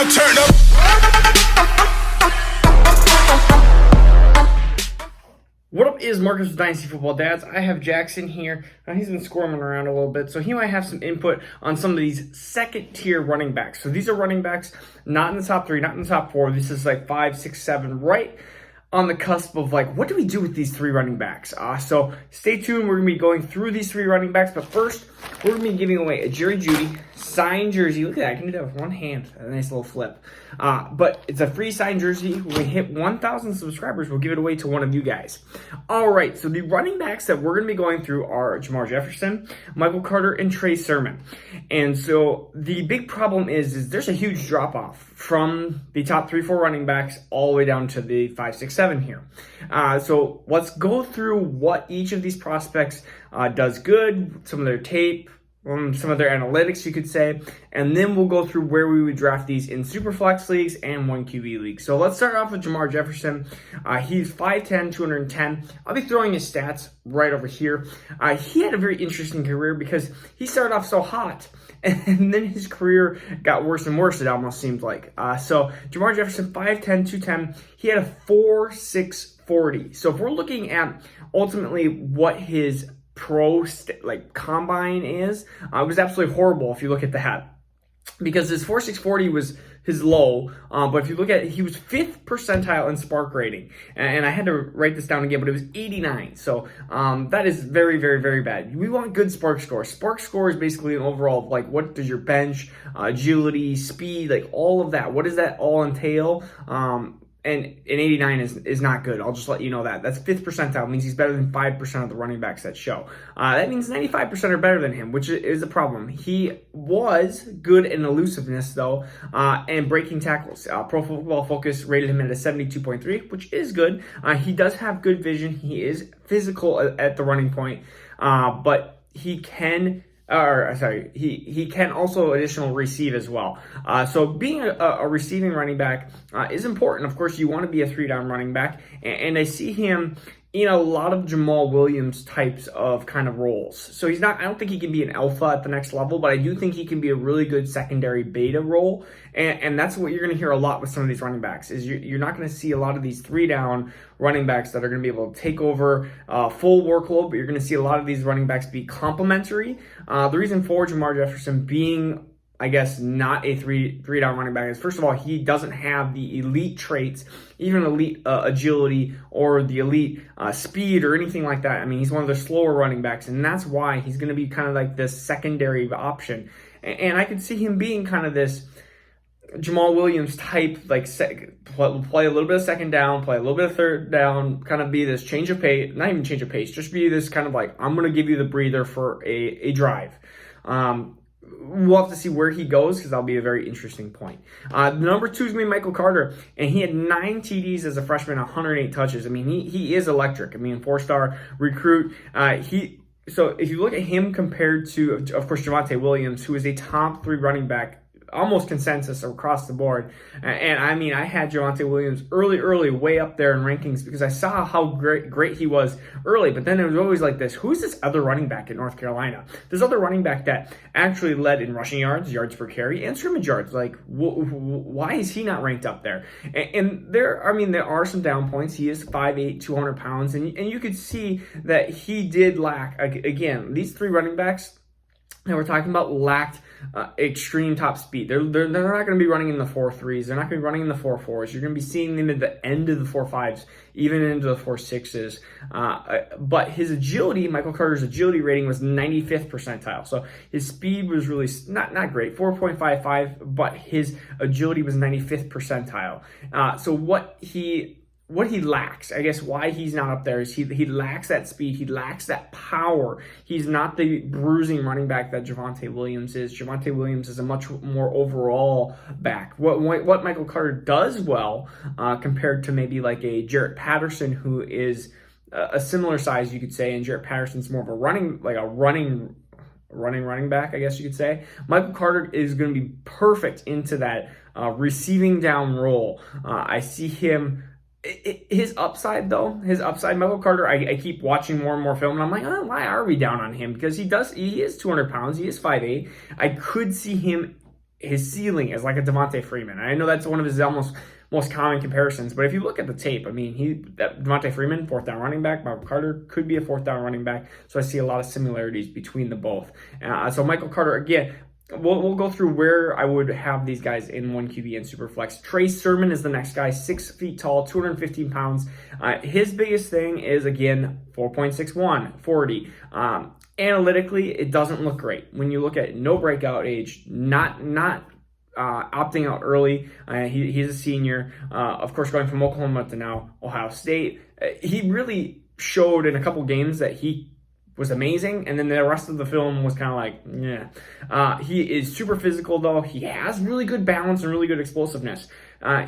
now turn up. What up is Marcus with Dynasty Football Dads. I have Jackson here. He's been squirming around a little bit, so he might have some input on some of these second-tier running backs. So these are running backs not in the top 3, not in the top 4. This is like 5, 6, 7, right on the cusp of like, what do we do with these 3 running backs? So stay tuned. We're going to be going through these 3 running backs, but first, we're going to be giving away a Jerry Jeudy signed jersey. Look at that. I can do that with one hand. A nice little flip. But it's a free signed jersey. When we hit 1,000 subscribers, we'll give it away to one of you guys. All right, so the running backs that we're going to be going through are Jamal Jefferson, Michael Carter, and Trey Sermon. And so the big problem is there's a huge drop-off from the top 3, 4 running backs all the way down to the 5, 6, 7 here. So let's go through what each of these prospects does good, some of their tape, some of their analytics, you could say, and then we'll go through where we would draft these in Superflex leagues and 1QB leagues. So let's start off with Jamal Jefferson. He's 5'10", 210. I'll be throwing his stats right over here. He had a very interesting career because he started off so hot, and then his career got worse and worse, it almost seemed like. So Jamal Jefferson, 5'10", 210. He had a 4.6 40. So if we're looking at ultimately what his combine is, it was absolutely horrible if you look at that, because his 4.640 was his low, but if you look at it, he was 5th percentile in spark rating, and I had to write this down again, but it was 89. So that is very, very, very bad. We want good spark score. Spark score is basically an overall of like, what does your bench, agility, speed, like all of that, what does that all entail? And an 89 is not good. I'll just let you know that. That's 5th percentile. It means he's better than 5% of the running backs that show. That means 95% are better than him, which is a problem. He was good in elusiveness, though, and breaking tackles. Pro Football Focus rated him at a 72.3, which is good. He does have good vision. He is physical at the running point, but he can... he can also additional receive as well. So being a receiving running back is important. Of course, you want to be a 3-down running back, and I see him in a lot of Jamal Williams types of kind of roles. So he's not, I don't think he can be an alpha at the next level, but I do think he can be a really good secondary beta role. And that's what you're going to hear a lot with some of these running backs, is you're not going to see a lot of these 3-down running backs that are going to be able to take over full workload, but you're going to see a lot of these running backs be complementary. The reason for Jamal Jefferson being, I guess, not a 3-down running back is, first of all, he doesn't have the elite traits, even elite agility or the elite speed or anything like that. I mean, he's one of the slower running backs, and that's why he's going to be kind of like this secondary option. And I could see him being kind of this Jamal Williams type, like play a little bit of second down, play a little bit of third down, kind of be this change of pace, not even change of pace, just be this kind of like, I'm going to give you the breather for a drive. We'll have to see where he goes, because that'll be a very interesting point. Number 2 is going to be Michael Carter, and he had 9 TDs as a freshman, 108 touches. I mean, he is electric. I mean, 4-star recruit. So if you look at him compared to, of course, Javonte Williams, who is a top 3 running back, almost consensus across the board. And I mean, I had Javonte Williams early, way up there in rankings, because I saw how great he was early. But then it was always like this, who's this other running back in North Carolina? This other running back that actually led in rushing yards, yards per carry, and scrimmage yards. Like, why is he not ranked up there? And there are some down points. He is 5'8", 200 pounds. And you could see that he did lack, again, these 3 running backs that we're talking about lacked extreme top speed. They're not going to be running in the 4.3s. They're not going to be running in the 4.4s. You're going to be seeing them at the end of the 4.5s, even into the 4.6s. But his agility, Michael Carter's agility rating was 95th percentile. So his speed was really not great, 4.55, but his agility was 95th percentile. So what he lacks, I guess why he's not up there, is he lacks that speed, he lacks that power. He's not the bruising running back that Javonte Williams is. Javonte Williams is a much more overall back. What Michael Carter does well, compared to maybe like a Jarrett Patterson, who is a similar size, you could say, and Jarrett Patterson's more of a running back, I guess you could say. Michael Carter is going to be perfect into that receiving down role. I see him His upside, Michael Carter, I keep watching more and more film, and I'm like, oh, why are we down on him? Because he is 200 pounds, he is 5'8". I could see him his ceiling is like a Devontae Freeman. I know that's one of his almost most common comparisons, but if you look at the tape, I mean, Devontae Freeman, 4th down running back, Michael Carter could be a 4th down running back, so I see a lot of similarities between the both. So Michael Carter, again, we'll go through where I would have these guys in 1QB and Superflex. Trey Sermon is the next guy, 6 feet tall, 215 pounds. His biggest thing is, again, 4.61, 40. Analytically, it doesn't look great. When you look at no breakout age, not opting out early. He's a senior. Of course, going from Oklahoma to now Ohio State. He really showed in a couple games that he was amazing, and then the rest of the film was kind of like, yeah. He is super physical, though. He has really good balance and really good explosiveness.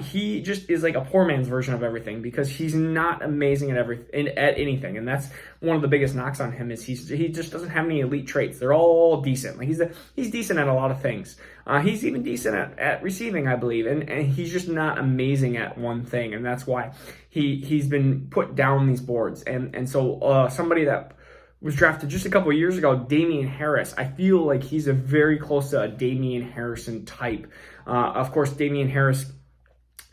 He just is like a poor man's version of everything because he's not amazing at anything, and that's one of the biggest knocks on him is he just doesn't have any elite traits. They're all decent. Like he's decent at a lot of things. He's even decent at receiving, I believe, and he's just not amazing at one thing, and that's why he's been put down these boards. And so somebody that was drafted just a couple of years ago, Damian Harris. I feel like he's a very close to a Damian Harrison type. Of course, Damian Harris,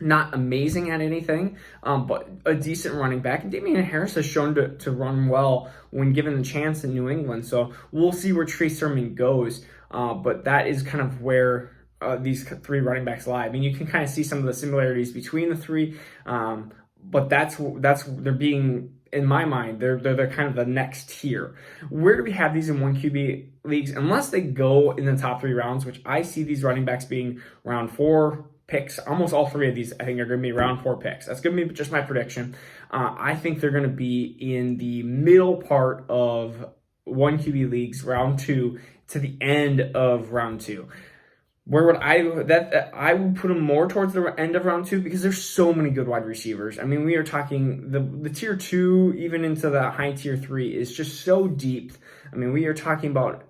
not amazing at anything, but a decent running back. And Damian Harris has shown to run well when given the chance in New England. So we'll see where Trey Sermon goes. But that is kind of where these 3 running backs lie. I mean, you can kind of see some of the similarities between the 3, but that's they're being, in my mind, they're kind of the next tier. Where do we have these in 1QB leagues? Unless they go in the top 3 rounds, which I see these running backs being round 4 picks. Almost all 3 of these, I think, are going to be round 4 picks. That's going to be just my prediction. I think they're going to be in the middle part of 1QB leagues, round 2 to the end of round 2. Where would I would put them more towards the end of round 2 because there's so many good wide receivers. I mean, we are talking the tier 2 even into the high tier 3 is just so deep. I mean, we are talking about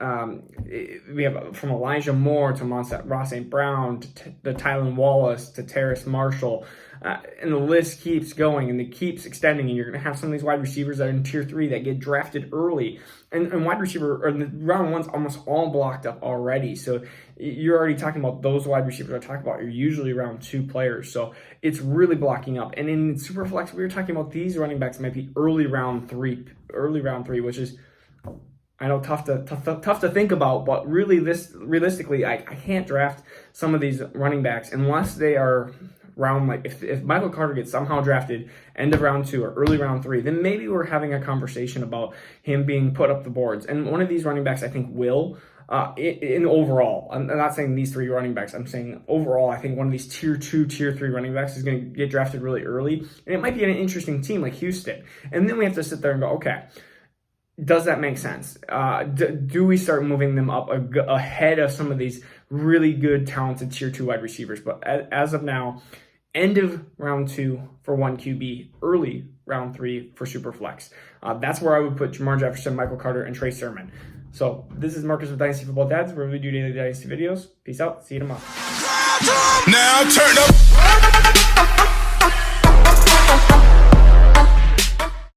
we have from Elijah Moore to Ross St. Brown to Tylan Wallace to Terrace Marshall, and the list keeps going and it keeps extending. And you're going to have some of these wide receivers that are in tier 3 that get drafted early, and wide receiver or the round 1's almost all blocked up already. So you're already talking about those wide receivers I talk about are usually round 2 players. So it's really blocking up. And in Superflex, we were talking about these running backs might be early round 3, which is, I know, tough to think about, but really realistically, I can't draft some of these running backs unless they are round, like if Michael Carter gets somehow drafted end of round 2 or early round 3, then maybe we're having a conversation about him being put up the boards. And one of these running backs I think will, in overall, I'm not saying these 3 running backs, I'm saying overall, I think one of these tier 2, tier 3 running backs is going to get drafted really early. And it might be an interesting team like Houston. And then we have to sit there and go, okay, does that make sense? Do we start moving them up ahead of some of these really good, talented tier 2 wide receivers? But as of now, end of round 2 for 1QB, early round 3 for Superflex. That's where I would put Jamal Jefferson, Michael Carter, and Trey Sermon. So this is Marcus with Dynasty Football Dads, where we do daily Dynasty videos. Peace out. See you tomorrow. Now turn up.